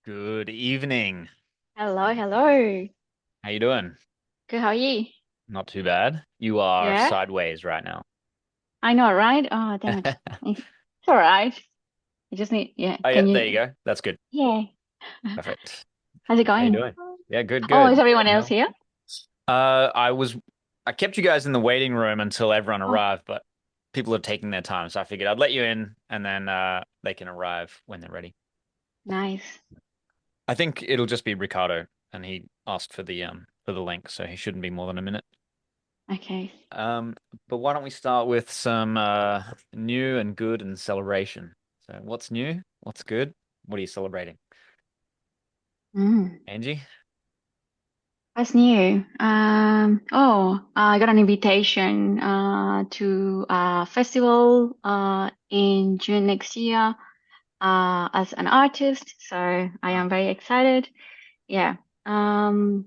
Good evening. Hello, hello. How you doing? Good, how are you? Not too bad. You are Yeah, sideways right now. I know, right? Oh, damn it. It's all right. I just need, yeah, Oh yeah, can there you you? go. That's good. Yeah. Perfect. How's it How you going? doing? Yeah, good, Oh, is good. everyone else Mel? here? I was I kept you guys in the waiting room until everyone Oh, arrived, but people are taking their time, so I figured I'd let you in and then they can arrive when they're ready. nice. I think it'll just be Ricardo and he asked for the link, so he shouldn't be more than a minute. Okay. Um, but why don't we start with some new and good and celebration? So, what's new? What's good? What are you celebrating? Mm. Angie? What's new? I got an invitation to a festival in June next year as an artist, so I am very excited. Yeah. Um,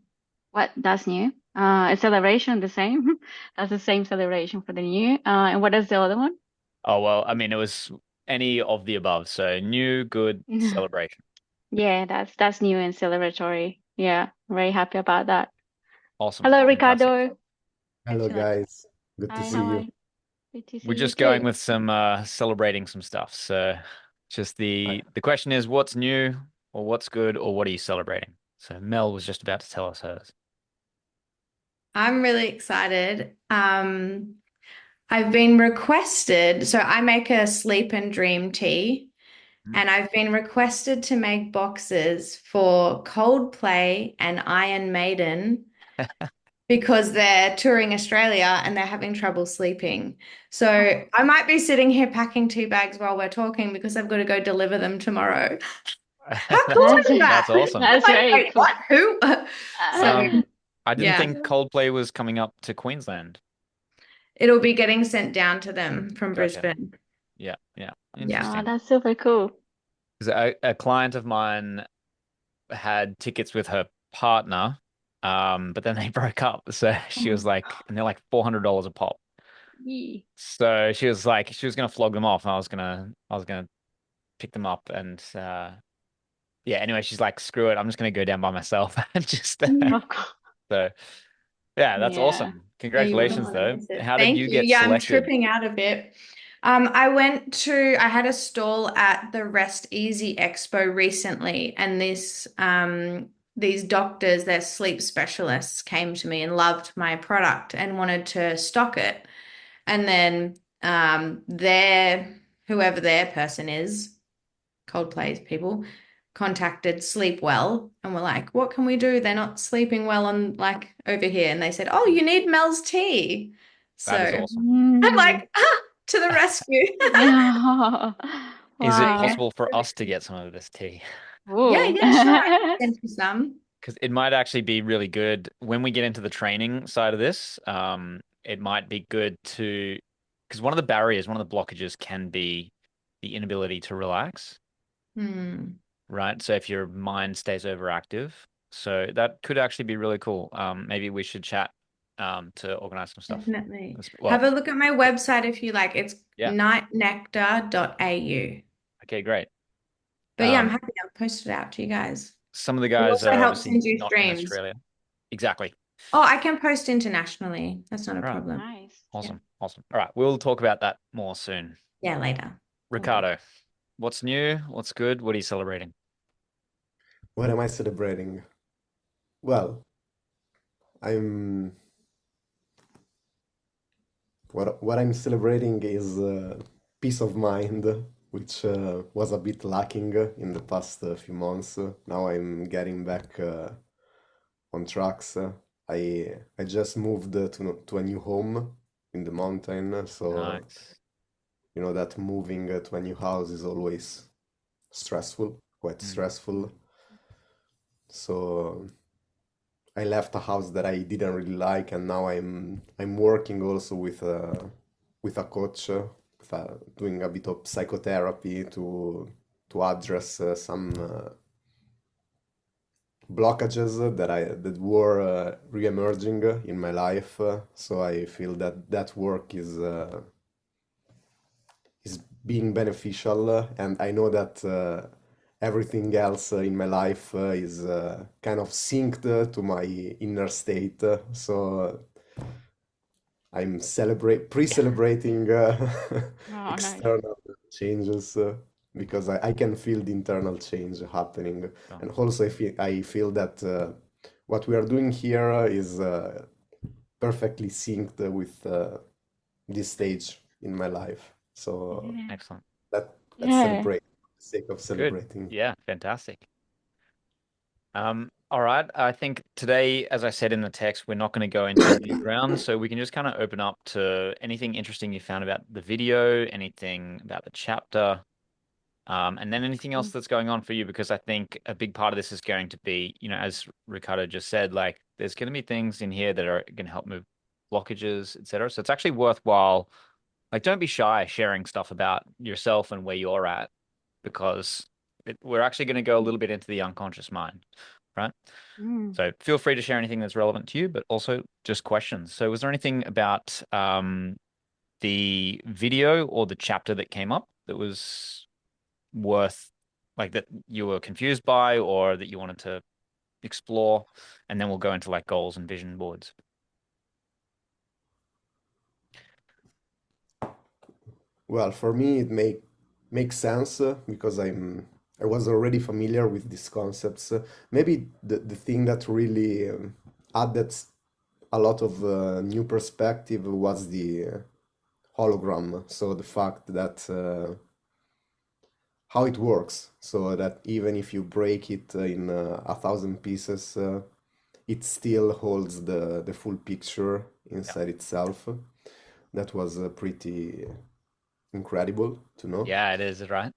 what that's new? A celebration, the same. That's the same celebration for the new. And what is the other one? Oh, well, I mean, it was any of the above. So, new, good, celebration. Yeah, that's new and celebratory. Yeah, I'm very happy about that. Awesome. Hello, Fantastic. Ricardo. Hello, Excellent. guys. Good to Hi, see how are you. you? Good to We're see you just going too. with some celebrating some stuff. So, just I, the question is what's new or what's good or what are you celebrating? So, Mel was just about to tell us hers. I'm really excited. I've been requested, so I make a sleep and dream tea, Mm. and I've been requested to make boxes for Coldplay and Iron Maiden because they're touring Australia and they're having trouble sleeping. Oh, So I might be sitting here packing tea bags while we're talking because I've got to go deliver them tomorrow. How cool that's is that? That's awesome. I'm that's like, very wait, cool. what? Who? So Uh, Um, I didn't yeah. think Coldplay was coming up to Queensland. It'll be getting sent down to them from Gotcha. Brisbane. Yeah, yeah. Yeah. oh, Interesting. that's super cool. Because a client of mine had tickets with her partner, but then they broke up. So she was like, and they're like $400 a pop. Yee. So she was like, she was gonna flog them off, and I was gonna pick them up, and yeah. Anyway, she's like, screw it, I'm just gonna go down by myself and just Yeah. Of course. so yeah, that's Yeah. awesome. Yeah, you wouldn't Congratulations, want to though. miss it. How did Thank you you. get Yeah, I'm selected? tripping out a bit. I had a stall at the Rest Easy Expo recently, and these doctors, they're sleep specialists, came to me and loved my product and wanted to stock it. And then whoever their person is, Coldplay's people, contacted Sleepwell and were like, what can we do? They're not sleeping well on like over here. And they said, oh, you need Mel's tea. So That is awesome. I'm Mm. like, to the rescue. Is it So yeah. Wow. possible for us to get some of this tea? Yeah, Ooh. yeah, sure. I can send you some. Because it might actually be really good when we get into the training side of this. It might be good to, because one of the barriers, one of the blockages can be the inability to relax, Hmm, right? So if your mind stays overactive, so that could actually be really cool. Maybe we should chat to organize some stuff. definitely. Have Well, a look at my website if you like. It's yeah. nightnectar.au. Okay, great. But yeah, I'm Um, happy I'll post it out to you guys. some of the We'll guys also are help obviously send you not in streams. Australia. Exactly. Oh, I can post internationally. That's not a All right. problem. Nice. Yeah. Awesome. Awesome. All right. We'll talk about that more soon. Yeah, later. All good. Ricardo, what's new? What's good? What are you celebrating? what am I celebrating? Well, I'm what I'm celebrating is peace of mind, which was a bit lacking in the past few months. Now I'm getting back on tracks. I just moved to a new home in the mountain, so Nice. you know that moving to a new house is always stressful, quite Mm. stressful. So I left a house that I didn't really like, and now I'm working also with a coach, doing a bit of psychotherapy to address some blockages that were re-emerging in my life. So I feel that that work is being beneficial, and I know that everything else in my life is kind of synced to my inner state. So I'm pre-celebrating Oh, nice. external changes because I can feel the internal change happening, Oh, and also I feel that what we are doing here is perfectly synced with this stage in my life. So Yeah. excellent. let's Yeah. celebrate for the sake of Good. celebrating. Yeah, fantastic. All right. I think today, as I said in the text, we're not going to go into any ground, so we can just kind of open up to anything interesting you found about the video, anything about the chapter, and then anything else Mm. that's going on for you, because I think a big part of this is going to be, as Ricardo just said, like there's going to be things in here that are going to help move blockages, etc. So it's actually worthwhile. Like, don't be shy sharing stuff about yourself and where you're at, because we're actually going to go a little bit into the unconscious mind, right? Mm. So feel free to share anything that's relevant to you, but also just questions. So was there anything about the video or the chapter that came up that was worth, like, that you were confused by or that you wanted to explore? And then we'll go into like goals and vision boards. Well, for me, it makes sense because I was already familiar with these concepts. Maybe the thing that really added a lot of new perspective was the hologram. So the fact that how it works, so that even if you break it in 1,000 pieces, it still holds the full picture Yeah. inside itself. That was pretty incredible to know. Yeah, it is, right?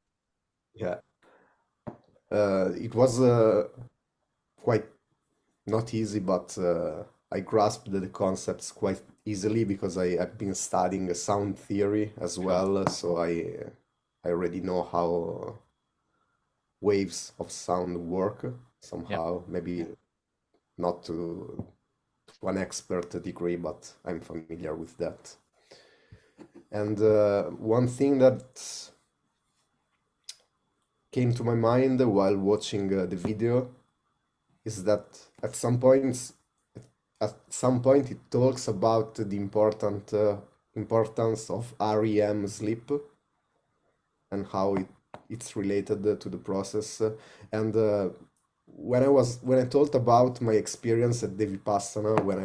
Yeah. It was quite not easy, but I grasped the concepts quite easily because I've been studying sound theory as Sure. well, so I already know how waves of sound work Yep. somehow. Maybe not to an expert degree, but I'm familiar with that. And one thing that came to my mind while watching the video is that at some point it talks about the importance of REM sleep and how it's related to the process. And when I told about my experience at Devi Vipassana, when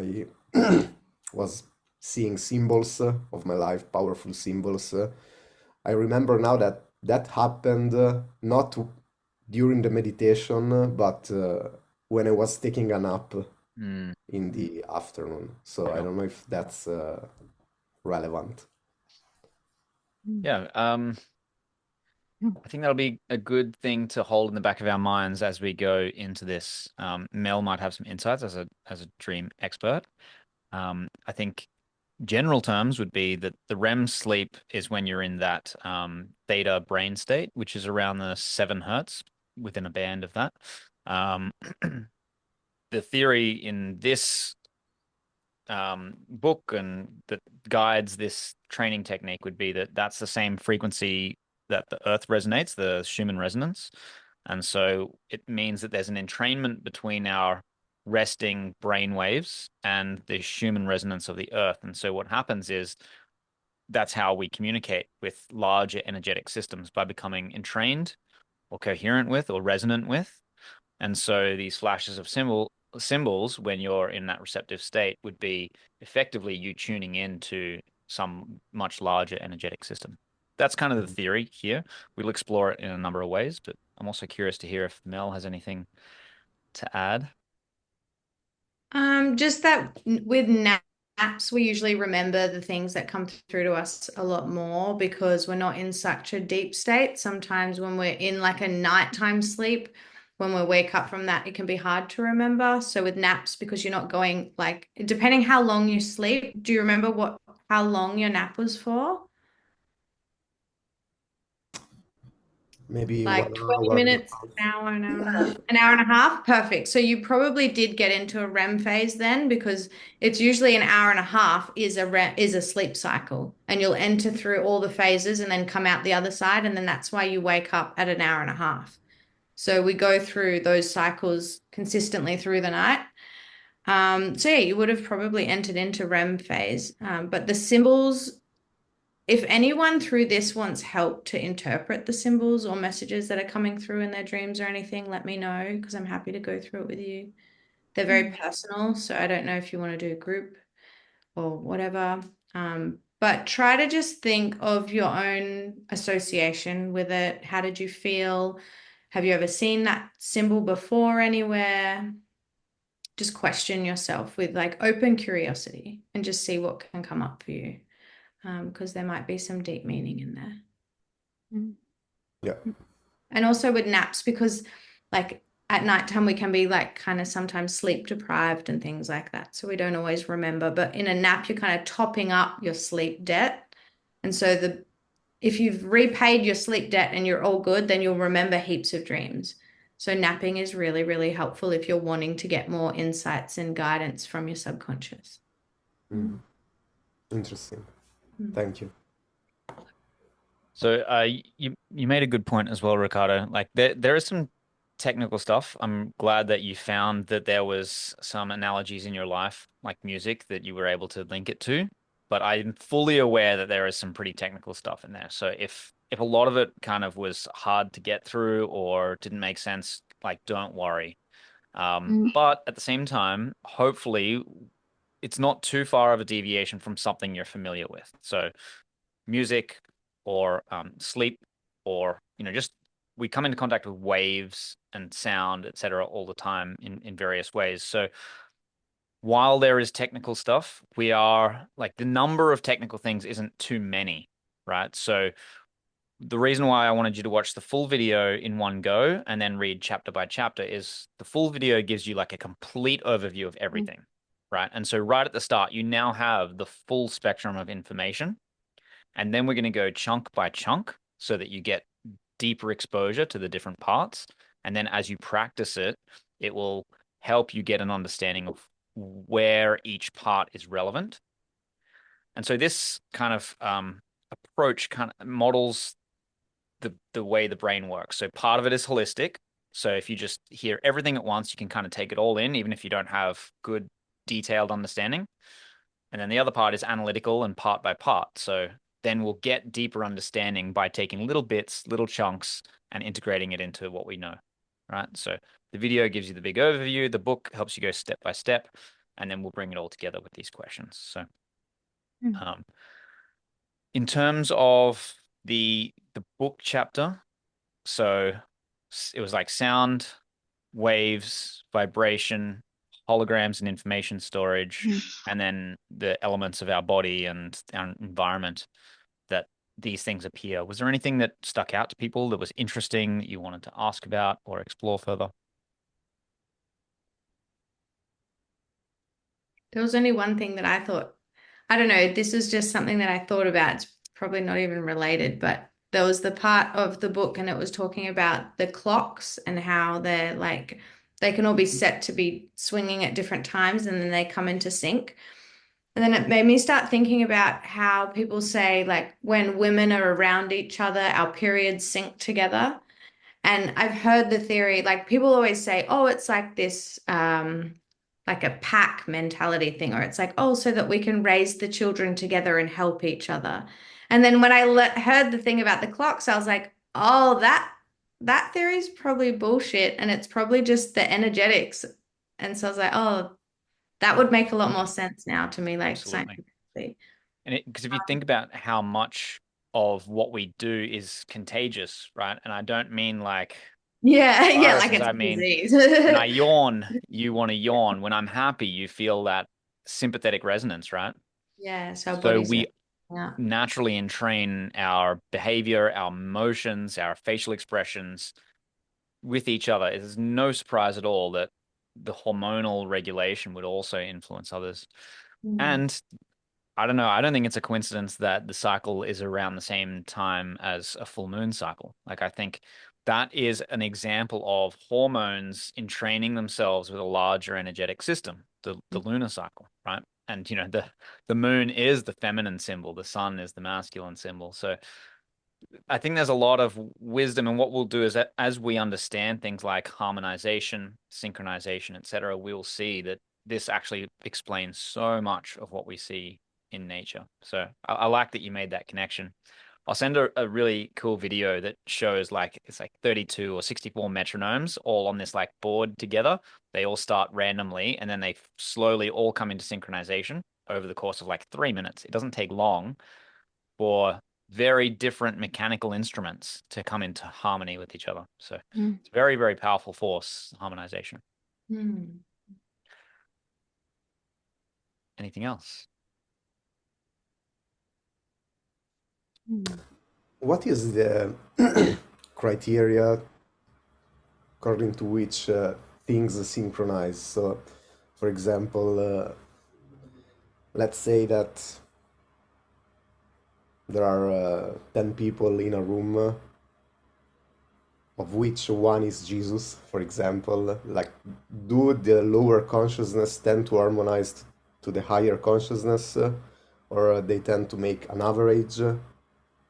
I was seeing symbols of my life, powerful symbols, I remember now that that happened not during the meditation, but when I was taking a nap Mm, in the afternoon. So I sure. don't know if that's relevant. Mm. Yeah. Mm. I think that'll be a good thing to hold in the back of our minds as we go into this. Mel might have some insights as a dream expert. I think general terms would be that the REM sleep is when you're in that theta brain state, which is around the 7 hertz, within a band of that. Um, the theory in this book and that guides this training technique would be that that's the same frequency that the Earth resonates, the Schumann resonance. And so it means that there's an entrainment between our resting brain waves and the Schumann resonance of the Earth. And so what happens is that's how we communicate with larger energetic systems, by becoming entrained or coherent with or resonant with. And so these flashes of symbols when you're in that receptive state would be effectively you tuning into some much larger energetic system. That's kind of the Mhm. theory here. We'll explore it in a number of ways, but I'm also curious to hear if Mel has anything to add. Just that with naps, we usually remember the things that come through to us a lot more because we're not in such a deep state. Sometimes when we're in like a nighttime sleep, when we wake up from that, it can be hard to remember. So with naps, because you're not going like, depending how long you sleep, do you remember how long your nap was for? Maybe Like one 20 hour and a minutes, an hour and a half. An hour and a half? Perfect. So you probably did get into a REM phase then because it's usually an hour and a half is a sleep cycle. And you'll enter through all the phases and then come out the other side. And then that's why you wake up at an hour and a half. So we go through those cycles consistently through the night. So yeah, you would have probably entered into REM phase. But the symbols, if anyone through this wants help to interpret the symbols or messages that are coming through in their dreams or anything, let me know because I'm happy to go through it with you. They're very personal, so I don't know if you want to do a group or whatever. But try to just think of your own association with it. How did you feel? Have you ever seen that symbol before anywhere? Just question yourself with like open curiosity and just see what can come up for you. Because there might be some deep meaning in there. Yeah. And also with naps, because like at nighttime we can be like kind of sometimes sleep deprived and things like that. So we don't always remember. But in a nap, you're kind of topping up your sleep debt. And so if you've repaid your sleep debt and you're all good, then you'll remember heaps of dreams. So napping is really, really helpful if you're wanting to get more insights and guidance from your subconscious. Interesting. Thank you. So you made a good point as well, Ricardo. Like there is some technical stuff. I'm glad that you found that there was some analogies in your life, like music, that you were able to link it to. But I'm fully aware that there is some pretty technical stuff in there. So if a lot of it kind of was hard to get through or didn't make sense, like don't worry. But at the same time, hopefully it's not too far of a deviation from something you're familiar with. So music or sleep or, just we come into contact with waves and sound, etc., all the time in various ways. So while there is technical stuff, we are like the number of technical things isn't too many, right? So the reason why I wanted you to watch the full video in one go and then read chapter by chapter is the full video gives you like a complete overview of everything, right? And so right at the start, you now have the full spectrum of information. And then we're going to go chunk by chunk so that you get deeper exposure to the different parts. And then as you practice it, it will help you get an understanding of where each part is relevant. And so this kind of approach kind of models the way the brain works. So part of it is holistic. So if you just hear everything at once, you can kind of take it all in, even if you don't have good detailed understanding. And then the other part is analytical and part by part. So then we'll get deeper understanding by taking little bits, little chunks, and integrating it into what we know, right? So the video gives you the big overview. The book helps you go step by step, and then we'll bring it all together with these questions. So in terms of the book chapter, so it was like sound, waves, vibration, holograms and information storage, and then the elements of our body and our environment that these things appear. Was there anything that stuck out to people that was interesting that you wanted to ask about or explore further? There was only one thing that I thought, I don't know, this is just something that I thought about. It's probably not even related, but there was the part of the book and it was talking about the clocks and how they're like, they can all be set to be swinging at different times and then they come into sync. And then it made me start thinking about how people say, like, when women are around each other, our periods sync together. And I've heard the theory, like people always say, oh, it's like this, like a pack mentality thing, or it's like, oh, so that we can raise the children together and help each other. And then when I heard the thing about the clocks, I was like, oh, that theory is probably bullshit, and it's probably just the energetics. And so I was like, oh, that would make a lot more sense now to me, like Absolutely. scientifically. And because if you think about how much of what we do is contagious, right? And I don't mean like Yeah, yeah, like viruses, it's I a mean, disease. when I yawn, you want to yawn. When I'm happy, you feel that sympathetic resonance, right? Yeah, so our So bodies are, we yeah. naturally entrain our behavior, our emotions, our facial expressions with each other. It's no surprise at all that the hormonal regulation would also influence others. And I don't know, I don't think it's a coincidence that the cycle is around the same time as a full moon cycle. Like I think that is an example of hormones entraining themselves with a larger energetic system, the lunar cycle, right? And the moon is the feminine symbol, the sun is the masculine symbol. So I think there's a lot of wisdom, and what we'll do is that as we understand things like harmonization, synchronization, etc., we'll see that this actually explains so much of what we see in nature. So I like that you made that connection. I'll send a really cool video that shows like it's like 32 or 64 metronomes all on this like board together. They all start randomly and then they slowly all come into synchronization over the course of like 3 minutes. It doesn't take long for very different mechanical instruments to come into harmony with each other. So it's a very, very powerful force, harmonization. Anything else? What is the criteria according to which things synchronize? So, for example, let's say that there are 10 people in a room, of which one is Jesus, for example. Like, do the lower consciousness tend to harmonize to the higher consciousness, or they tend to make an average,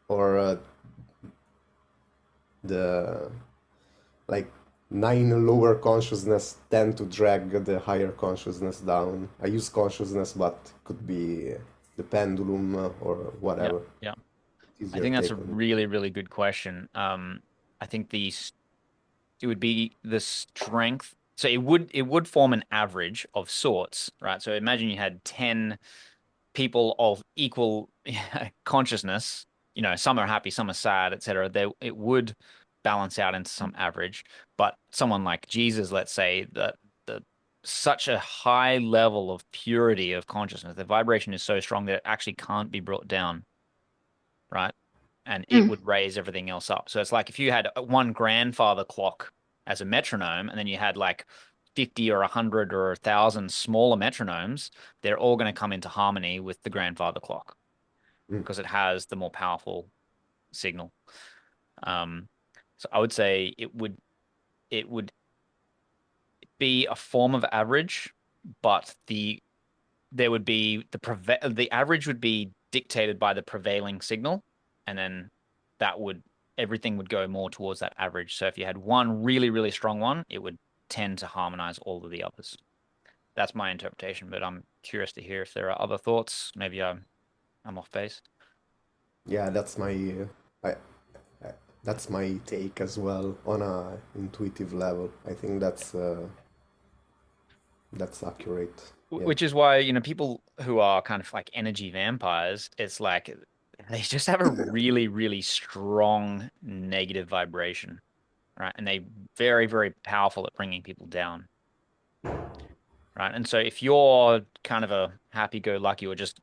or the like 9 lower consciousness tend to drag the higher consciousness down? I use consciousness, but could be the pendulum or Yeah, whatever. yeah. Is I your think that's a take on it? really, really good question. I think it would be the strength. So it would form an average of sorts, right? So imagine you had 10 people of equal consciousness, some are happy, some are sad, etc. It would balance out into some average. But someone like Jesus, let's say, that the such a high level of purity of consciousness, the vibration is so strong that it actually can't be brought down, right? And it would raise everything else up. So it's like if you had one grandfather clock as a metronome, and then you had like 50 or 100 or 1,000 smaller metronomes, they're all going to come into harmony with the grandfather clock Mm. because it has the more powerful signal. Um, so I would say it would be a form of average, but the average would be dictated by the prevailing signal, and then that would everything would go more towards that average. So if you had one really, really strong one, it would tend to harmonize all of the others. That's my interpretation, but I'm curious to hear if there are other thoughts. Maybe I'm off base. Yeah, I, that's my take as well on a intuitive level. I think that's accurate. Yeah. Which is why, people who are kind of like energy vampires, it's like they just have a really, really strong negative vibration, right? And they very, very powerful at bringing people down, right? And so if you're kind of a happy-go-lucky or just,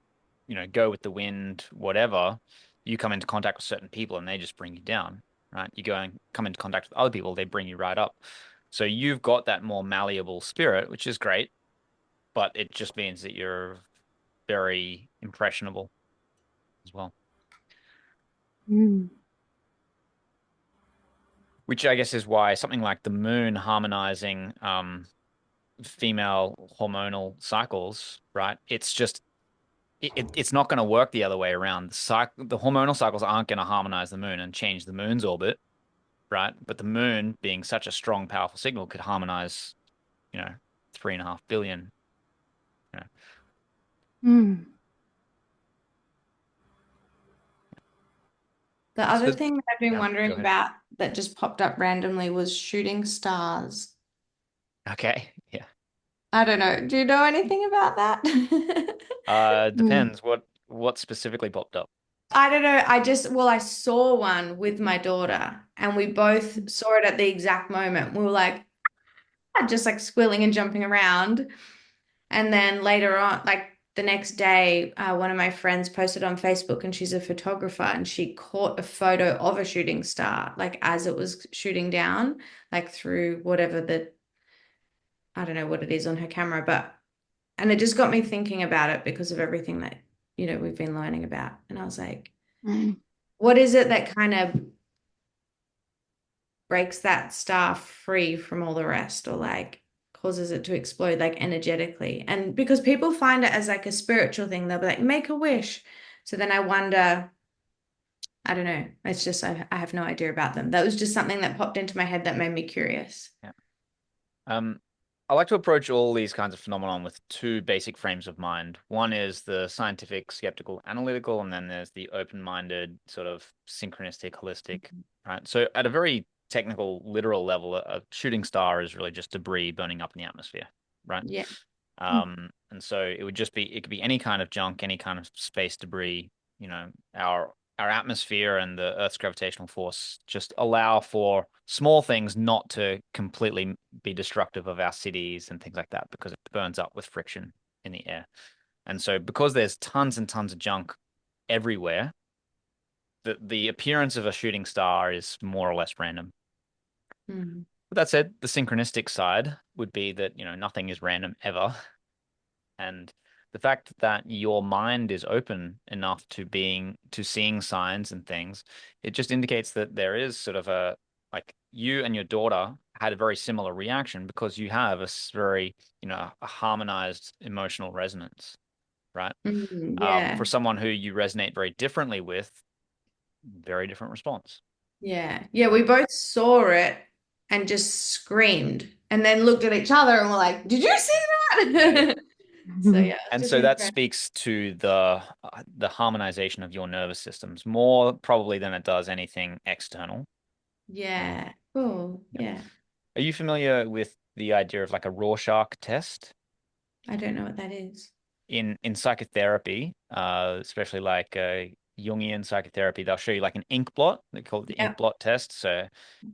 go with the wind, whatever, you come into contact with certain people and they just bring you down, right? You go and come into contact with other people, they bring you right up. So you've got that more malleable spirit, which is great, but it just means that you're very impressionable as well, which I guess is why something like the moon harmonizing female hormonal cycles, right? It's not going to work the other way around. The hormonal cycles aren't going to harmonize the moon and change the moon's orbit, right? But the moon, being such a strong, powerful signal, could harmonize, you know, 3.5 billion. You know. The other So thing that I've been yeah, wondering go ahead. about that just popped up randomly was shooting stars. Okay, yeah. I don't know. Do you know anything about that? Depends what specifically popped up. I don't know. I saw one with my daughter, and we both saw it at the exact moment. We were like, just like squealing and jumping around. And then later on, like the next day, one of my friends posted on Facebook, and she's a photographer, and she caught a photo of a shooting star, like as it was shooting down, like through I don't know what it is on her camera, and it just got me thinking about it because of everything that, we've been learning about. And I was like, what is it that kind of breaks that star free from all the rest, or like causes it to explode like energetically? And because people find it as like a spiritual thing, they'll be like, make a wish. So then I wonder, I don't know. It's just I have no idea about them. That was just something that popped into my head that made me curious. Yeah. I like to approach all these kinds of phenomenon with two basic frames of mind. One is the scientific, skeptical, analytical, and then there's the open-minded, sort of synchronistic, holistic, right? So at a very technical, literal level, a shooting star is really just debris burning up in the atmosphere, right? Yeah. And so it could be any kind of junk, any kind of space debris, our atmosphere and the Earth's gravitational force just allow for small things not to completely be destructive of our cities and things like that because it burns up with friction in the air. And so because there's tons and tons of junk everywhere, the appearance of a shooting star is more or less random. Mm. But that said, the synchronistic side would be that, nothing is random ever. And the fact that your mind is open enough to seeing signs and things, it just indicates that there is sort of like you and your daughter had a very similar reaction because you have very, a harmonized emotional resonance, right? For Yeah. someone who you resonate very differently with, very different response. Yeah. Yeah, we both saw it and just screamed and then looked at each other and were like, "Did you see Yeah. that?" So yeah, it's And just so that interesting. speaks to the harmonization of your nervous systems more probably than it does anything external. Yeah. Cool. Yep. Yeah. Are you familiar with the idea of like a Rorschach test I don't know what that is. in psychotherapy, especially like Jungian psychotherapy? They'll show you like an ink blot. They call it the ink Yeah. blot test. So,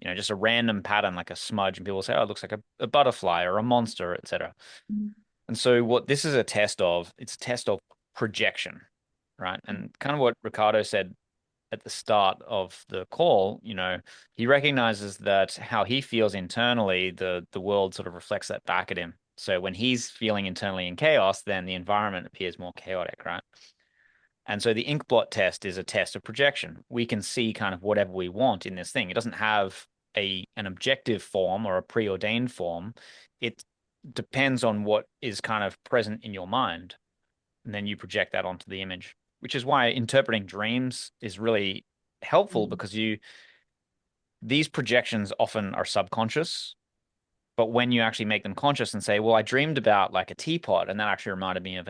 just a random pattern like a smudge, and people say, "Oh, it looks like a butterfly or a monster, etc." And so what this is a test of, it's a test of projection, right? And kind of what Ricardo said at the start of the call, he recognizes that how he feels internally, the world sort of reflects that back at him. So when he's feeling internally in chaos, then the environment appears more chaotic, right? And so the ink blot test is a test of projection. We can see kind of whatever we want in this thing. It doesn't have an objective form or a preordained form. It depends on what is kind of present in your mind. And then you project that onto the image, which is why interpreting dreams is really helpful Mm. because these projections often are subconscious. But when you actually make them conscious and say, well, I dreamed about like a teapot, and that actually reminded me of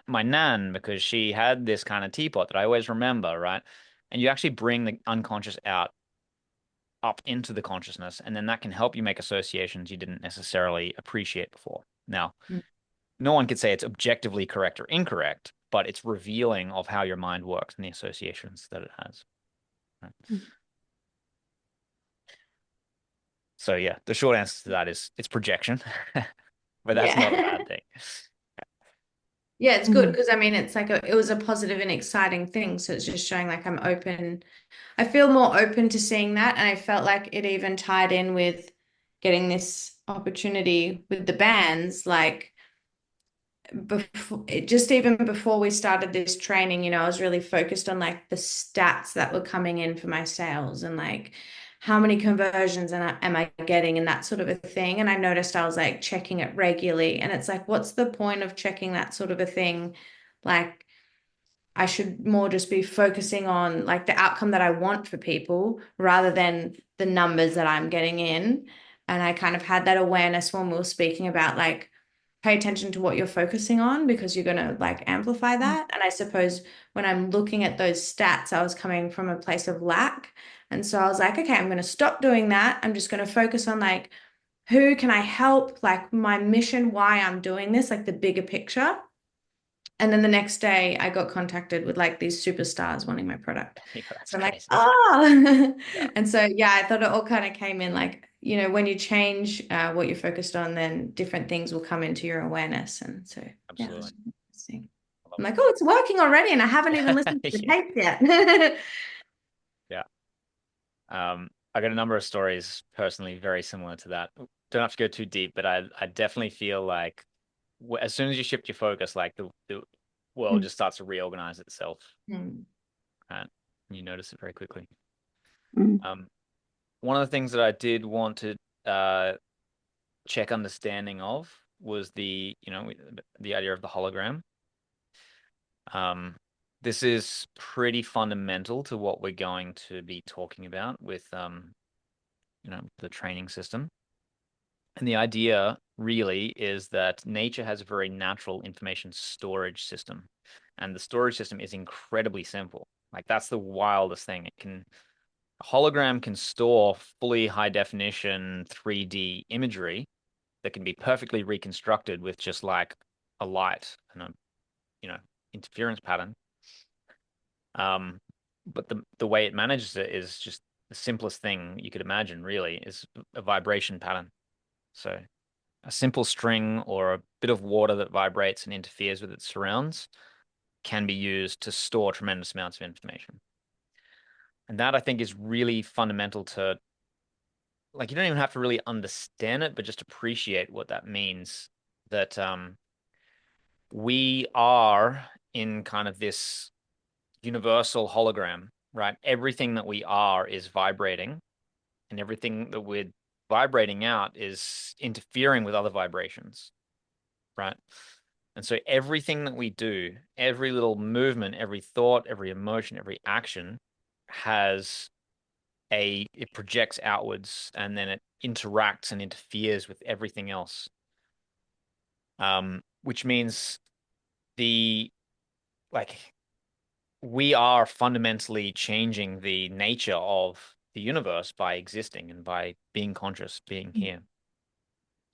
my nan because she had this kind of teapot that I always remember, right? And you actually bring the unconscious out up into the consciousness, and then that can help you make associations you didn't necessarily appreciate before. Now, Mm. no one could say it's objectively correct or incorrect, but it's revealing of how your mind works and the associations that it has. Right? So yeah, the short answer to that is it's projection, but that's not a Yeah. bad thing. Yeah, it's good because I mean it's like it was a positive and exciting thing. So it's just showing like I'm open. I feel more open to seeing that. And I felt like it even tied in with getting this opportunity with the bands, like just even before we started this training, I was really focused on like the stats that were coming in for my sales and like how many conversions am I getting and that sort of a thing. And I noticed I was like checking it regularly. And it's like, what's the point of checking that sort of a thing? Like, I should more just be focusing on like the outcome that I want for people rather than the numbers that I'm getting in. And I kind of had that awareness when we were speaking about like pay attention to what you're focusing on because you're going to like amplify that. And I suppose when I'm looking at those stats, I was coming from a place of lack. And so I was like, okay, I'm going to stop doing that. I'm just going to focus on like, who can I help? Like my mission, why I'm doing this, like the bigger picture. And then the next day I got contacted with like these superstars wanting my product. Yeah, that's So I'm like, crazy. oh. Yeah, And so, yeah, I thought it all kind of came in like, when you change what you're focused on, then different things will come into your awareness. And so, yeah, it absolutely. was interesting. I love I'm like, oh, it's working already. And I haven't even listened to the it. tape yet. Yeah. I got a number of stories personally very similar to that. Don't have to go too deep, but I definitely feel like as soon as you shift your focus, like the world just starts to reorganize itself. Hmm. Right? And you notice it very quickly. Mm. Um, One of the things that I did want to check understanding of was the idea of the hologram. Um, this is pretty fundamental to what we're going to be talking about with the training system. And the idea really is that nature has a very natural information storage system. And the storage system is incredibly simple. Like that's the wildest thing. A hologram can store fully high definition 3D imagery that can be perfectly reconstructed with just like a light and a, interference pattern. But the way it manages it is just the simplest thing you could imagine, really, is a vibration pattern. So a simple string or a bit of water that vibrates and interferes with its surrounds can be used to store tremendous amounts of information. And that I think is really fundamental to, like, you don't even have to really understand it, but just appreciate what that means. That we are in kind of this universal hologram, right? Everything that we are is vibrating, and everything that we're vibrating out is interfering with other vibrations, right? And so everything that we do, every little movement, every thought, every emotion, every action it projects outwards, and then it interacts and interferes with everything else. Which means we are fundamentally changing the nature of the universe by existing and by being conscious, being here.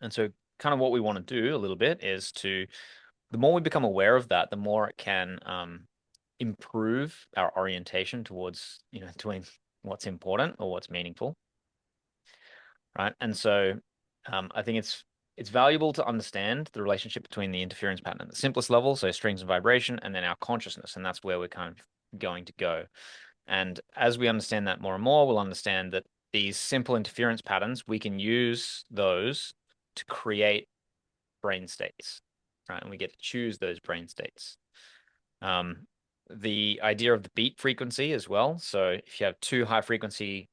And so kind of what we want to do a little bit is the more we become aware of that, the more it can improve our orientation towards, doing what's important or what's meaningful. Right. And so I think it's valuable to understand the relationship between the interference pattern at the simplest level, so strings and vibration, and then our consciousness. And that's where we're kind of going to go. And as we understand that more and more, we'll understand that these simple interference patterns, we can use those to create brain states, right? And we get to choose those brain states. The idea of the beat frequency as well. So if you have two high frequency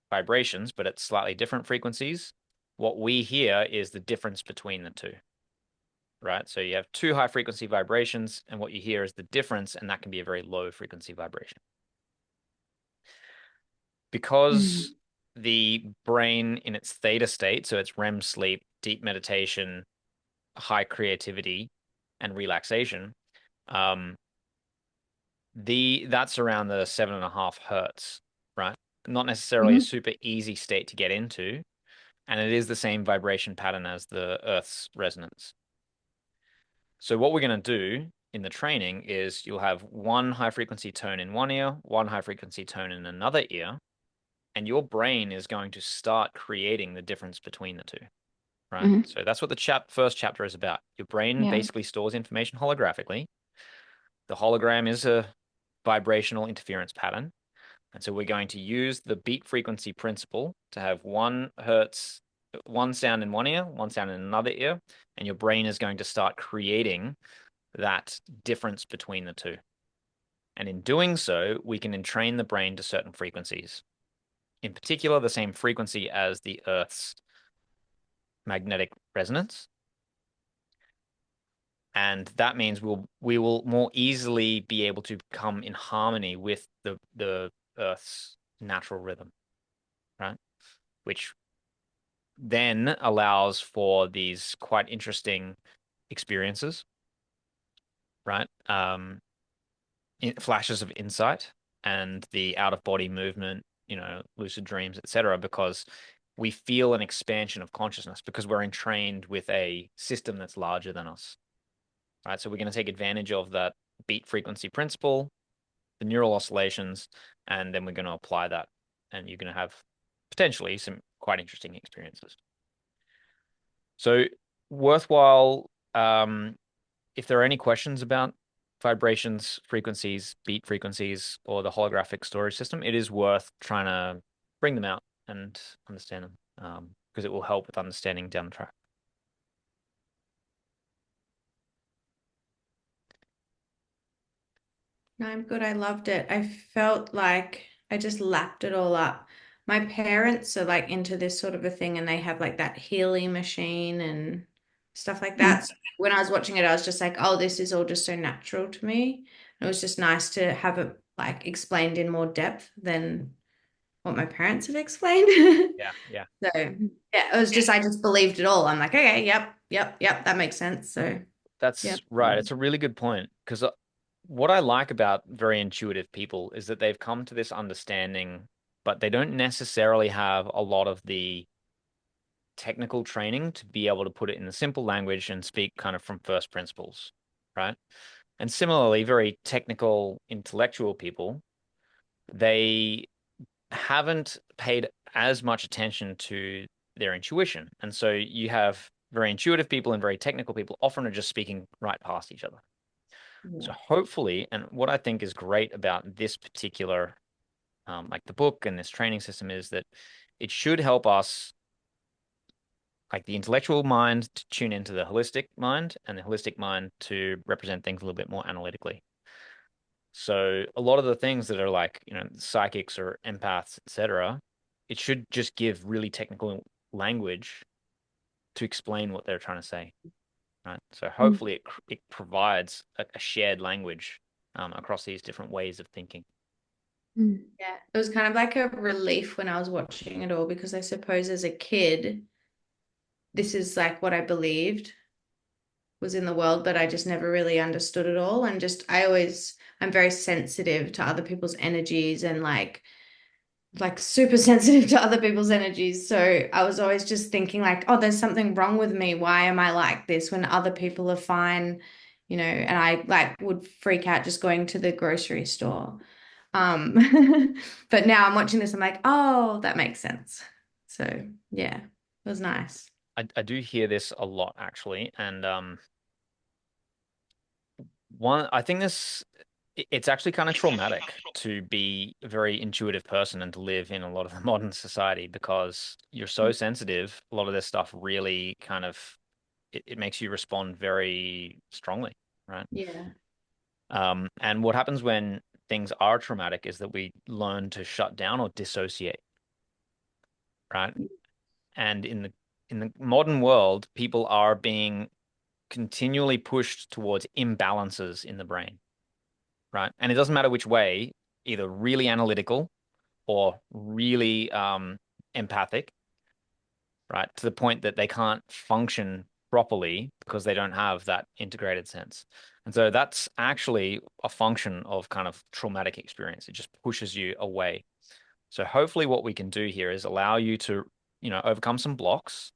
vibrations, but at slightly different frequencies, what we hear is the difference between the two, right? So you have two high frequency vibrations, and what you hear is the difference, and that can be a very low frequency vibration. Because the brain in its theta state, so it's REM sleep, deep meditation, high creativity, and relaxation, that's around the 7.5 hertz, right? Not necessarily a super easy state to get into, and it is the same vibration pattern as the Earth's resonance. So what we're going to do in the training is you'll have one high frequency tone in one ear, one high frequency tone in another ear, and your brain is going to start creating the difference between the two, right? So that's what the first chapter is about. Your brain basically stores information holographically. The hologram is a vibrational interference pattern. And so we're going to use the beat frequency principle to have 1 hertz, one sound in one ear, one sound in another ear, and your brain is going to start creating that difference between the two. And in doing so, we can entrain the brain to certain frequencies. In particular, the same frequency as the Earth's magnetic resonance. And that means we will more easily be able to come in harmony with the Earth's natural rhythm, right? Which then allows for these quite interesting experiences, right? Flashes of insight and the out-of-body movement, lucid dreams, etc., because we feel an expansion of consciousness because we're entrained with a system that's larger than us, right? So we're going to take advantage of that beat frequency principle, the neural oscillations, and then we're going to apply that, and you're going to have potentially some quite interesting experiences. So worthwhile, if there are any questions about vibrations, frequencies, beat frequencies, or the holographic storage system, it is worth trying to bring them out and understand them, because it will help with understanding down the track. No, I'm good. I loved it. I felt like I just lapped it all up. My parents are like into this sort of a thing, and they have like that Healy machine and stuff like that. So when I was watching it, I was just like, oh, this is all just so natural to me. It was just nice to have it like explained in more depth than what my parents have explained. Yeah. So yeah, it was just, I just believed it all. I'm like, okay, yep, that makes sense. So yeah. That's right. It's a really good point because what I like about very intuitive people is that they've come to this understanding, but they don't necessarily have a lot of the technical training to be able to put it in a simple language and speak kind of from first principles, right? And similarly, very technical, intellectual people, they haven't paid as much attention to their intuition. And so you have very intuitive people and very technical people often are just speaking right past each other. So hopefully, and what I think is great about this particular, like the book and this training system is that it should help us, like the intellectual mind to tune into the holistic mind and the holistic mind to represent things a little bit more analytically. So a lot of the things that are like, psychics or empaths, etc., it should just give really technical language to explain what they're trying to say, right? So hopefully it provides a shared language across these different ways of thinking. Yeah, it was kind of like a relief when I was watching it all because I suppose as a kid, this is like what I believed was in the world, but I just never really understood it all. And just, I'm very sensitive to other people's energies and like super sensitive to other people's energies. So I was always just thinking like, oh, there's something wrong with me. Why am I like this when other people are fine? And I like would freak out just going to the grocery store. But now I'm watching this, I'm like, oh, that makes sense. So yeah, it was nice. I do hear this a lot actually, and I think it's actually kind of traumatic to be a very intuitive person and to live in a lot of the modern society because you're so sensitive. A lot of this stuff really kind of it makes you respond very strongly, right? Yeah. And what happens when things are traumatic is that we learn to shut down or dissociate, right? And in the modern world, people are being continually pushed towards imbalances in the brain, right? And it doesn't matter which way, either really analytical or really empathic, right? To the point that they can't function properly because they don't have that integrated sense. And so that's actually a function of kind of traumatic experience. It just pushes you away. So hopefully what we can do here is allow you to, overcome some blocks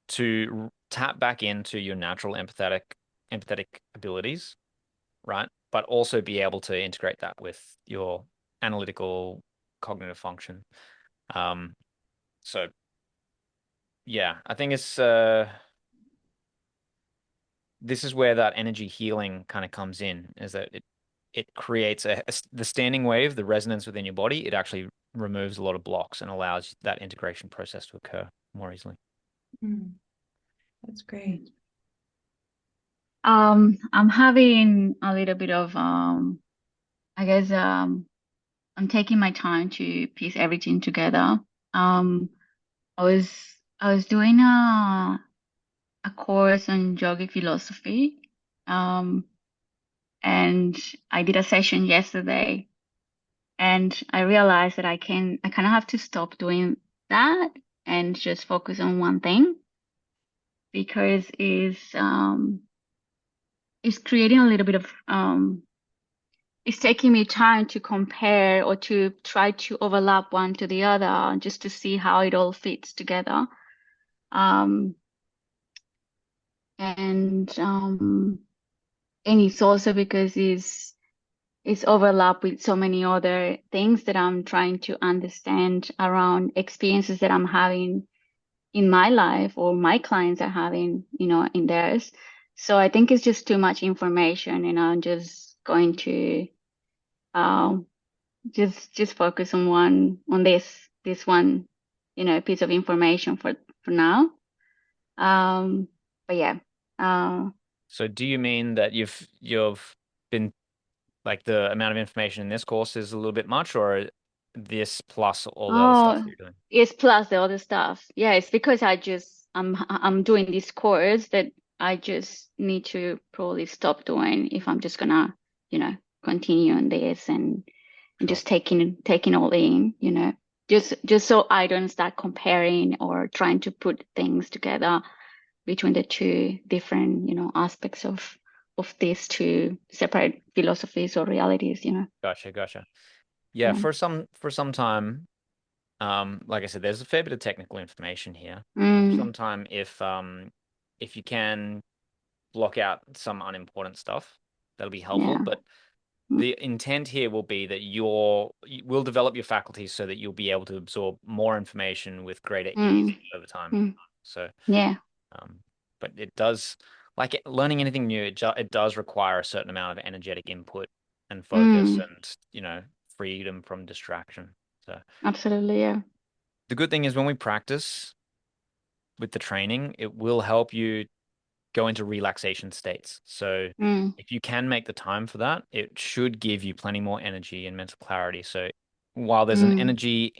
to tap back into your natural empathetic abilities, right? But also be able to integrate that with your analytical cognitive function. So yeah, I think this is where that energy healing kind of comes in, is that it creates the standing wave, the resonance within your body. It actually removes a lot of blocks and allows that integration process to occur more easily. That's great. I'm having a little bit of I guess I'm taking my time to piece everything together. I was doing a course on yogic philosophy, and I did a session yesterday, and I realized that I kind of have to stop doing that and just focus on one thing because it's creating a little bit of it's taking me time to compare or to try to overlap one to the other just to see how it all fits together. Um, and it's also because it's overlap with so many other things that I'm trying to understand around experiences that I'm having in my life or my clients are having, in theirs. So I think it's just too much information, and I'm just going to um, just focus on this one, piece of information for now. But yeah. So do you mean that you've been like the amount of information in this course is a little bit much, or this plus all the other stuff Oh, you're doing? it's plus the other stuff. Yeah, it's because I'm doing this course that I just need to probably stop doing if I'm just gonna, continue on this and Sure. just taking all in, just so I don't start comparing or trying to put things together between the two different, aspects of these two separate philosophies or realities, Gotcha. Yeah. For some time, like I said, there's a fair bit of technical information here. For Mm, some time, if you can block out some unimportant stuff, that'll be helpful. yeah. But Mm, the intent here will be that we'll develop your faculties so that you'll be able to absorb more information with greater ease mm, over time. mm, So, yeah. but it does, like learning anything new, it does require a certain amount of energetic input and focus and, freedom from distraction. So Absolutely, yeah. the good thing is when we practice with the training, it will help you go into relaxation states. So Mm, if you can make the time for that, it should give you plenty more energy and mental clarity. So while there's an mm, energy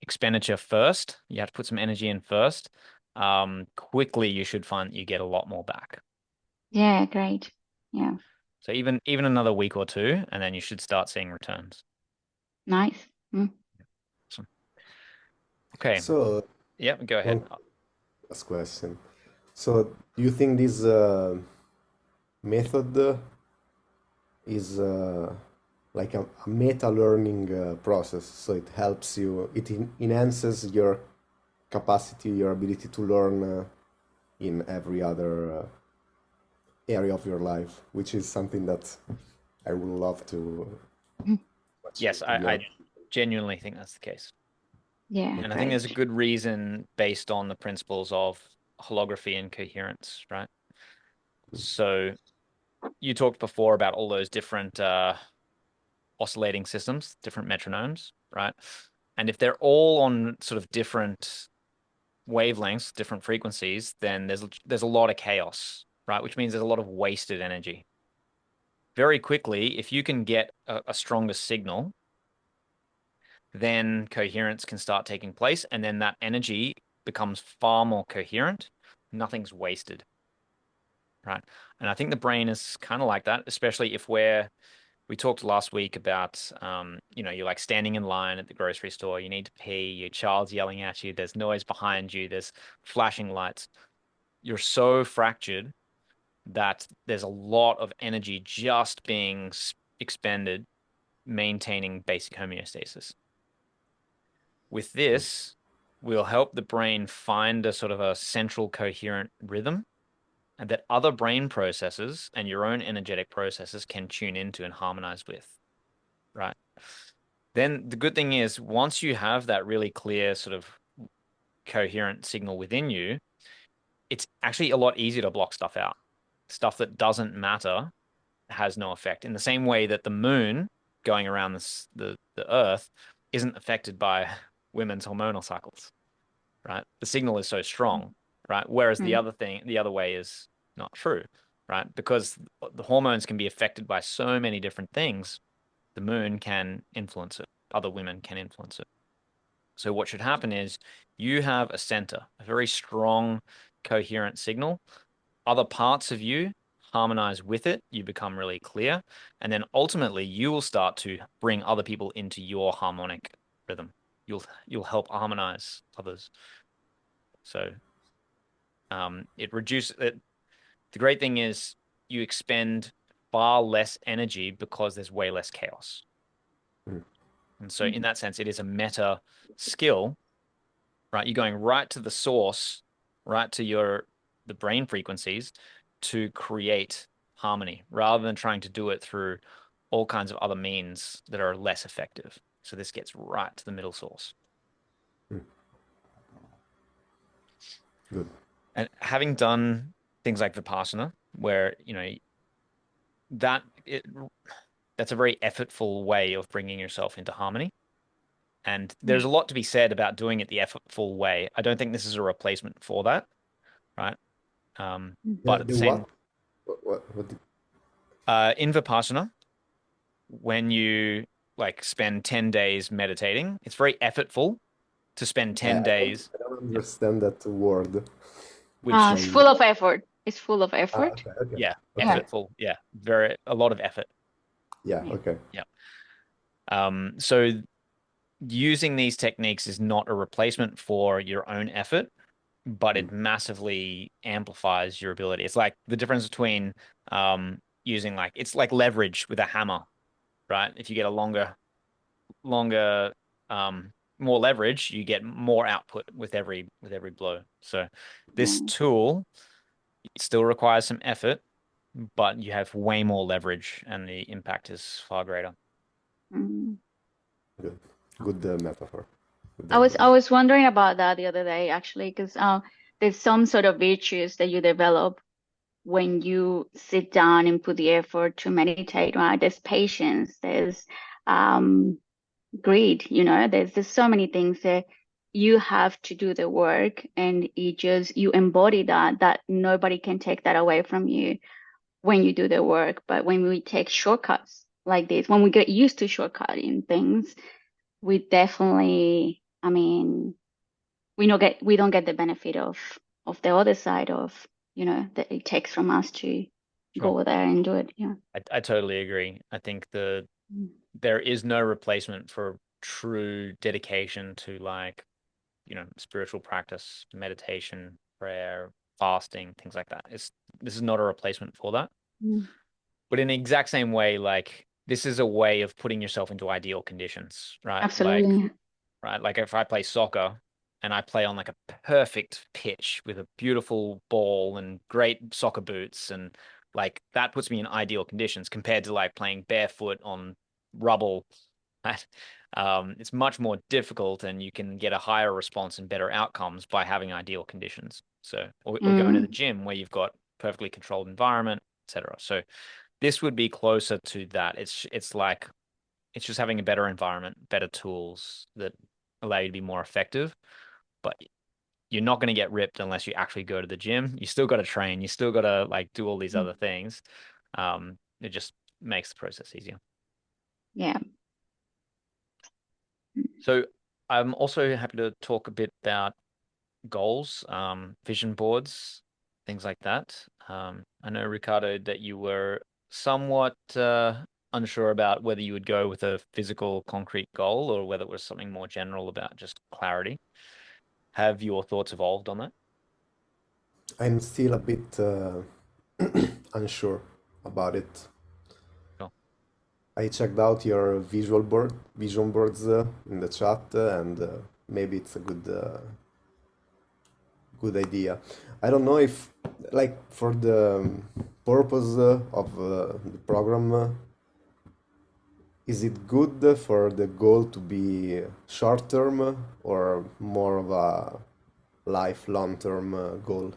expenditure first, you have to put some energy in first. Quickly you should find you get a lot more back. yeah, great. Yeah, So even another week or two, and then you should start seeing returns. nice. Mm. Awesome. Okay. So, Yeah, go ahead. one last question. So, do you think this method is like a meta learning process? So it helps you, it enhances your capacity, your ability to learn in every other area of your life, which is something that I would love to Mm. Yes, to be I honest. genuinely think that's the case. Yeah, And I think there's a great. good reason based on the principles of holography and coherence, right? So you talked before about all those different oscillating systems, different metronomes, right? And if they're all on sort of different wavelengths, different frequencies, then there's a lot of chaos, right? Which means there's a lot of wasted energy. Very quickly, if you can get a stronger signal, then coherence can start taking place, and then that energy becomes far more coherent. Nothing's wasted, right? And I think the brain is kind of like that, especially if we talked last week about, you're like standing in line at the grocery store, you need to pee, your child's yelling at you, there's noise behind you, there's flashing lights. You're so fractured that there's a lot of energy just being expended maintaining basic homeostasis. With this, we'll help the brain find a sort of a central coherent rhythm and that other brain processes and your own energetic processes can tune into and harmonize with, right? Then the good thing is once you have that really clear sort of coherent signal within you, it's actually a lot easier to block stuff out. Stuff that doesn't matter has no effect. In the same way that the moon going around the Earth isn't affected by women's hormonal cycles, right? The signal is so strong, right? Whereas the other way is not true, right? Because the hormones can be affected by so many different things. The moon can influence it. Other women can influence it. So what should happen is you have a center, a very strong, coherent signal. Other parts of you harmonize with it. You become really clear. And then ultimately you will start to bring other people into your harmonic rhythm. You'll help harmonize others. So it reduces it. The great thing is you expend far less energy because there's way less chaos. Mm. And so in that sense, it is a meta skill, right? You're going right to the source, right to the brain frequencies to create harmony rather than trying to do it through all kinds of other means that are less effective. So this gets right to the middle source. Good. And having done things like Vipassana, where, that's a very effortful way of bringing yourself into harmony. And there's a lot to be said about doing it the effortful way. I don't think this is a replacement for that, right? But at the same, What in Vipassana, when you like spend 10 days meditating, it's very effortful to spend 10 days. I don't understand that word. It's full of effort. It's full of effort. Okay. Yeah, Yeah. effortful. Yeah, a lot of effort. Yeah, Yeah. okay. Yeah. So using these techniques is not a replacement for your own effort, but Mm. it massively amplifies your ability. It's like the difference between using it's like leverage with a hammer, right? If you get a longer more leverage, you get more output with every blow. So this Mm, tool still requires some effort, but you have way more leverage and the impact is far greater. mm. Good. Good metaphor. Good I analogy. was wondering about that the other day actually, because there's some sort of virtues that you develop when you sit down and put the effort to meditate, right? There's patience, there's um greed, there's so many things that you have to do the work, and you embody that nobody can take that away from you when you do the work. But when we take shortcuts like this, when we get used to shortcutting things, we definitely, I mean, we don't get the benefit of the other side of, that it takes from us to Sure. go there and do it. Yeah. I totally agree. I think Mm. there is no replacement for true dedication to spiritual practice, meditation, prayer, fasting, things like that. This is not a replacement for that. Mm. But in the exact same way, this is a way of putting yourself into ideal conditions, right? Absolutely. Like if I play soccer and I play on like a perfect pitch with a beautiful ball and great soccer boots, and like that puts me in ideal conditions compared to like playing barefoot on rubble. Right? It's much more difficult, and you can get a higher response and better outcomes by having ideal conditions. So, or going to the Mm. gym where you've got perfectly controlled environment, etc. So this would be closer to that. It's just having a better environment, better tools that allow you to be more effective. But you're not going to get ripped unless you actually go to the gym. You still got to train. You still got to like do all these Mm. other things. It just makes the process easier. Yeah. So I'm also happy to talk a bit about goals, vision boards, things like that. I know, Ricardo, that you were somewhat unsure about whether you would go with a physical, concrete goal or whether it was something more general about just clarity. Have your thoughts evolved on that? I'm still a bit unsure about it. Sure. I checked out your vision boards in the chat, and maybe it's a good idea. I don't know if, like, for the purpose of the program, is it good for the goal to be short term or more of a long term goal?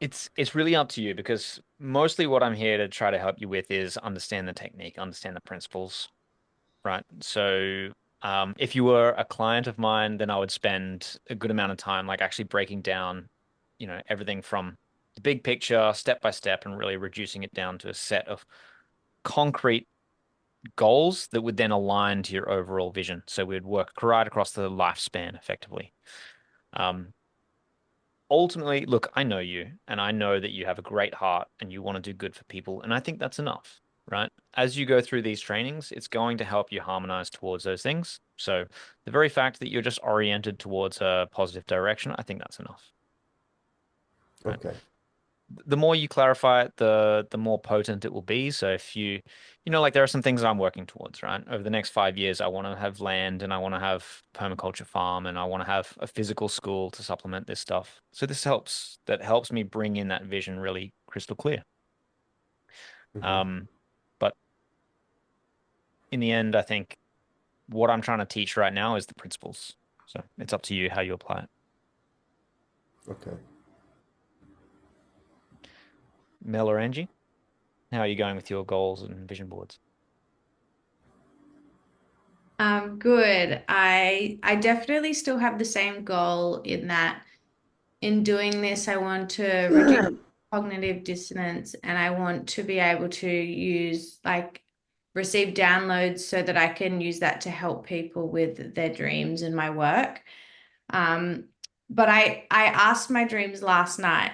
It's really up to you because mostly what I'm here to try to help you with is understand the technique, understand the principles, right? So, if you were a client of mine, then I would spend a good amount of time like actually breaking down, everything from the big picture, step by step, and really reducing it down to a set of concrete goals that would then align to your overall vision. So we'd work right across the lifespan effectively. Um, Ultimately, look, I know you and I know that you have a great heart and you want to do good for people. And I think that's enough, right? As you go through these trainings, it's going to help you harmonize towards those things. So the very fact that you're just oriented towards a positive direction, I think that's enough, right? Okay. The more you clarify it, the more potent it will be. So if like there are some things I'm working towards, right? Over the next 5 years, I want to have land and I want to have permaculture farm and I want to have a physical school to supplement this stuff. So this helps. That helps me bring in that vision really crystal clear. Hmm. Um, but in the end, I think what I'm trying to teach right now is the principles. So it's up to you how you apply it. Okay. Mel or Angie, how are you going with your goals and vision boards? Good. I definitely still have the same goal in that in doing this, I want to reduce cognitive dissonance and I want to be able to receive downloads so that I can use that to help people with their dreams and my work. But I asked my dreams last night.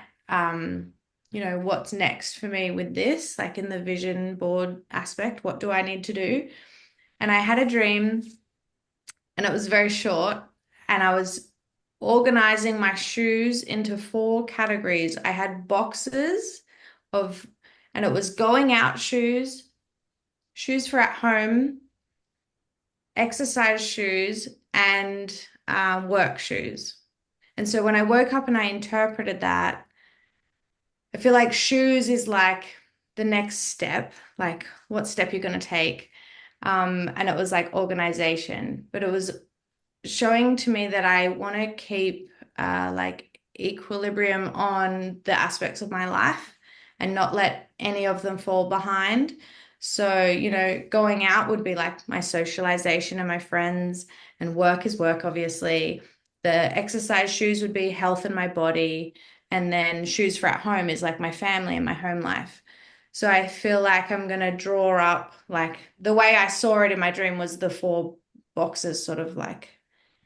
what's next for me with this, like in the vision board aspect, what do I need to do? And I had a dream, and it was very short, and I was organizing my shoes into 4 categories. I had boxes of, and it was going out shoes, shoes for at home, exercise shoes, and work shoes. And so when I woke up and I interpreted that, I feel like shoes is like the next step, like what step you're going to take. And it was like organization, but it was showing to me that I want to keep like equilibrium on the aspects of my life and not let any of them fall behind. So, going out would be like my socialization and my friends, and work is work, obviously. The exercise shoes would be health in my body. And then shoes for at home is like my family and my home life. So I feel like I'm going to draw up, like the way I saw it in my dream was the 4 boxes sort of like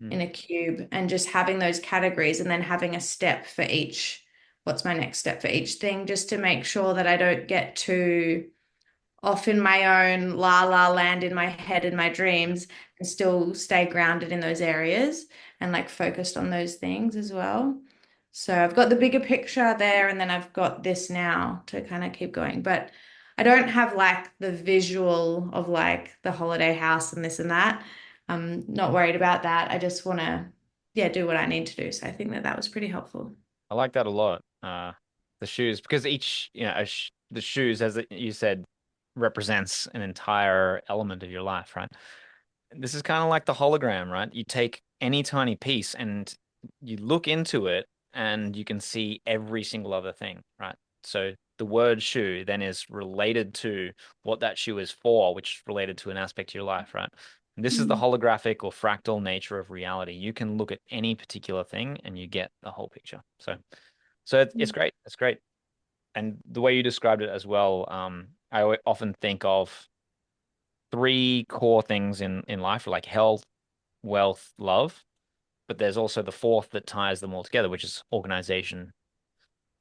in a cube, and just having those categories and then having a step for each. What's my next step for each thing, just to make sure that I don't get too off in my own la la land in my head in my dreams, and still stay grounded in those areas and like focused on those things as well. So I've got the bigger picture there, and then I've got this now to kind of keep going. But I don't have like the visual of like the holiday house and this and that. I'm not worried about that. I just want to, yeah, do what I need to do. So I think that was pretty helpful. I like that a lot. The shoes, because each, the shoes, as you said, represents an entire element of your life, right? This is kind of like the hologram, right? You take any tiny piece and you look into it and you can see every single other thing, right? So the word shoe then is related to what that shoe is for, which is related to an aspect of your life, right? And this is the holographic or fractal nature of reality. You can look at any particular thing and you get the whole picture. So it's great. It's great. And the way you described it as well, I often think of 3 core things in life, like health, wealth, love. But there's also the fourth that ties them all together, which is organization,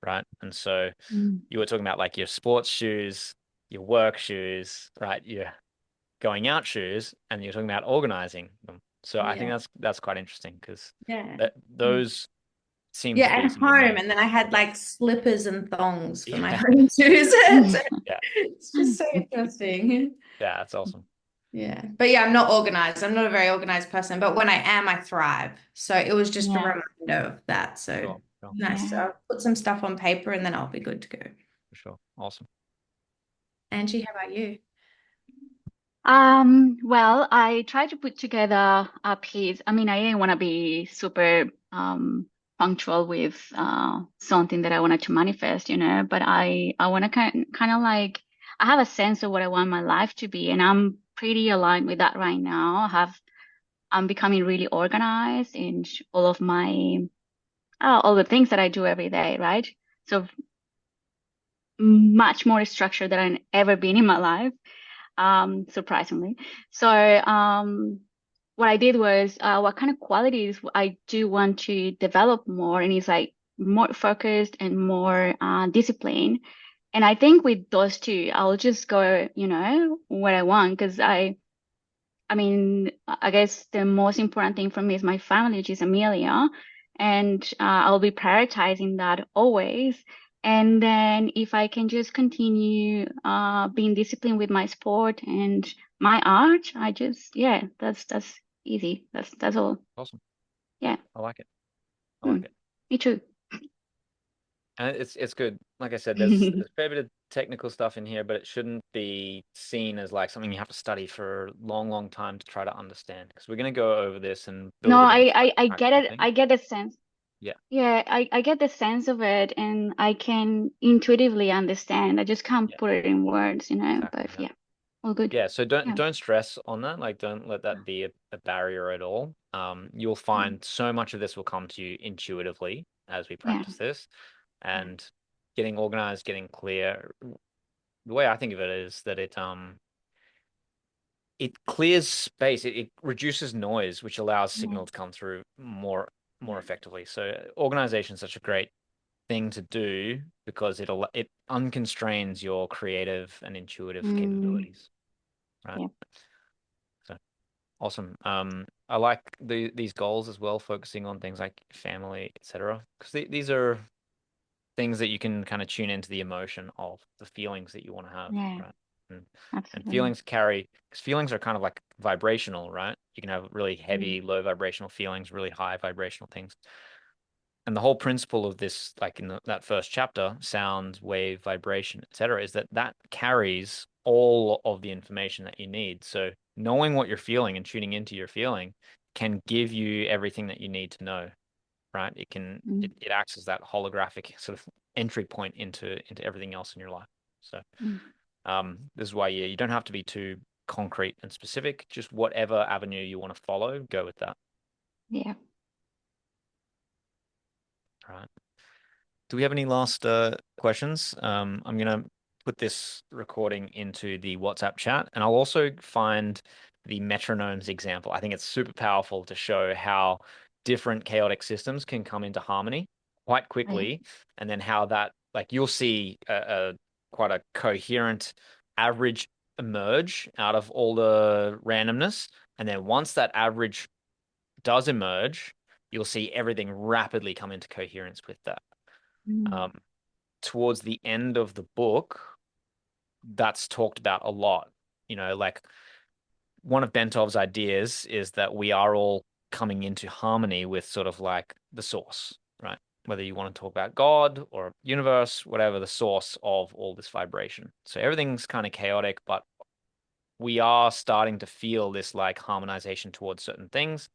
right? And so you were talking about like your sports shoes, your work shoes, right? Your going out shoes, and you're talking about organizing them. So I think Yeah. that's quite interesting because Yeah. those seem to Yeah, be at some of the home. main. And then I had Yeah. like slippers and thongs for my Yeah. home shoes. Yeah. It's just so interesting. Yeah, that's awesome. Yeah. But yeah, I'm not organized. I'm not a very organized person, but when I am, I thrive. So it was just a Yeah. reminder of that. So Sure. Sure. nice. So Yeah. I'll put some stuff on paper and then I'll be good to go. For sure. Awesome. Angie, how about you? Well, I tried to put together a piece. I mean, I didn't want to be super punctual with something that I wanted to manifest, but I want to kind of like I have a sense of what I want my life to be, and I'm pretty aligned with that right now. I'm becoming really organized in all of my all the things that I do every day, right? So much more structured than I've ever been in my life, surprisingly. So, what I did was, what kind of qualities I do want to develop more, and it's like more focused and more disciplined. And I think with those two, I'll just go, what I want, because I mean, I guess the most important thing for me is my family, which is Amelia, and I'll be prioritizing that always. And then if I can just continue being disciplined with my sport and my art, yeah, that's easy. That's all. Awesome. Yeah. I like it. I like it. Me too. And it's good. Like I said, there's a fair bit of technical stuff in here, but it shouldn't be seen as like something you have to study for a long, long time to try to understand. Because we're going to go over this and build No, it into like I a get practical it. thing. I get the sense. Yeah. Yeah, I get the sense of it, and I can intuitively understand. I just can't Yeah. put it in words, Exactly. but yeah, all good. Yeah. So Yeah. don't stress on that. Like don't let that be a barrier at all. You'll find so much of this will come to you intuitively as we practice this, and getting organized, getting clear. The way I think of it is that it clears space. It reduces noise, which allows signal to come through more effectively. So organization is such a great thing to do because it unconstrains your creative and intuitive Mm, capabilities, right? yeah. So awesome. I like these goals as well, focusing on things like family, etc. Because these are things that you can kind of tune into the emotion of the feelings that you want to have, Yeah, right? And absolutely. feelings because feelings are kind of like vibrational, right? You can have really heavy, low vibrational feelings, really high vibrational things. And the whole principle of this, like in that first chapter, sound, wave, vibration, etc., is that carries all of the information that you need. So knowing what you're feeling and tuning into your feeling can give you everything that you need to know, right? Mm, It acts as that holographic sort of entry point into everything else in your life. So this is why you don't have to be too concrete and specific. Just whatever avenue you want to follow, go with that. yeah. All right. Do we have any last questions? I'm gonna put this recording into the WhatsApp chat, and I'll also find the metronomes example. I think it's super powerful to show how different chaotic systems can come into harmony quite quickly, and then how that, like, you'll see a quite a coherent average emerge out of all the randomness, and then once that average does emerge, you'll see everything rapidly come into coherence with that. Mm, Towards the end of the book, that's talked about a lot. Like one of Bentov's ideas is that we are all coming into harmony with sort of like the source, right? Whether you want to talk about God or universe, whatever, the source of all this vibration. So everything's kind of chaotic, but we are starting to feel this like harmonization towards certain things.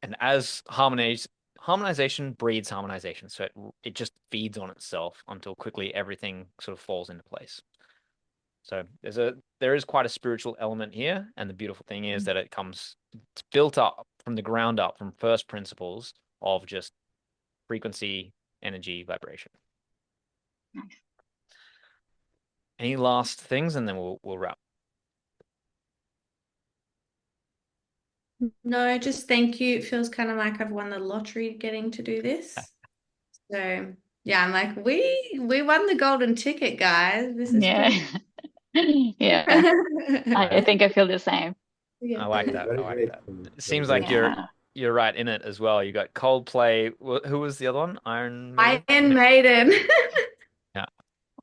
And as harmonization breeds harmonization. So it just feeds on itself until quickly everything sort of falls into place. So there is quite a spiritual element here, and the beautiful thing is that it's built up from the ground up, from first principles of just frequency, energy, vibration. nice. Any last things, and then we'll wrap. No, just thank you. It feels kind of like I've won the lottery getting to do this. So yeah, I'm like, we won the golden ticket, guys. This is Yeah. pretty. Yeah. I think I feel the same. Yeah. I like I'm that. very I like that. grateful. It Very seems like grateful. Yeah. you're right in it as well. You got Coldplay. Who was the other one? Iron Maiden? Iron Maiden. Yeah.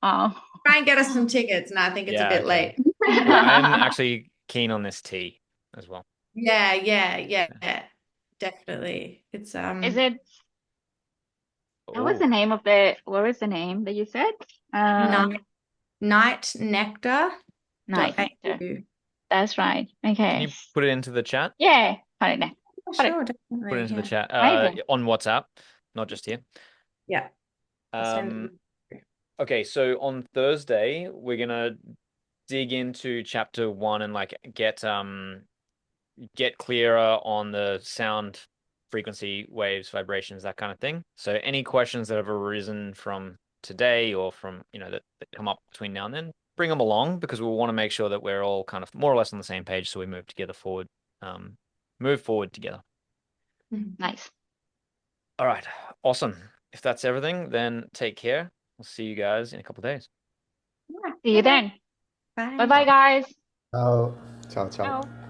Wow. Try and get us some tickets. No, I think it's a Yeah, bit okay. late. Yeah, I am actually keen on this tea as well. Yeah, definitely. It's Is it, Oh, what was the name that you said? nightnectar.au. Night Nectar. That's right. can Okay. you put it into the chat? Yeah. Got it now. Got it. Sure, Put it definitely. into the Yeah. chat Amazing. on WhatsApp, not just here. Yeah. I'll send Okay, so on Thursday we're gonna dig into chapter 1 and like get clearer on the sound frequency, waves, vibrations, that kind of thing. So any questions that have arisen from today or from, that come up between now and then, bring them along because we'll want to make sure that we're all kind of more or less on the same page so we move forward together. Nice. All right, awesome. If that's everything, then take care. We'll see you guys in a couple of days. See you then. Bye. Bye bye, guys. Ciao. Ciao, ciao. Ciao.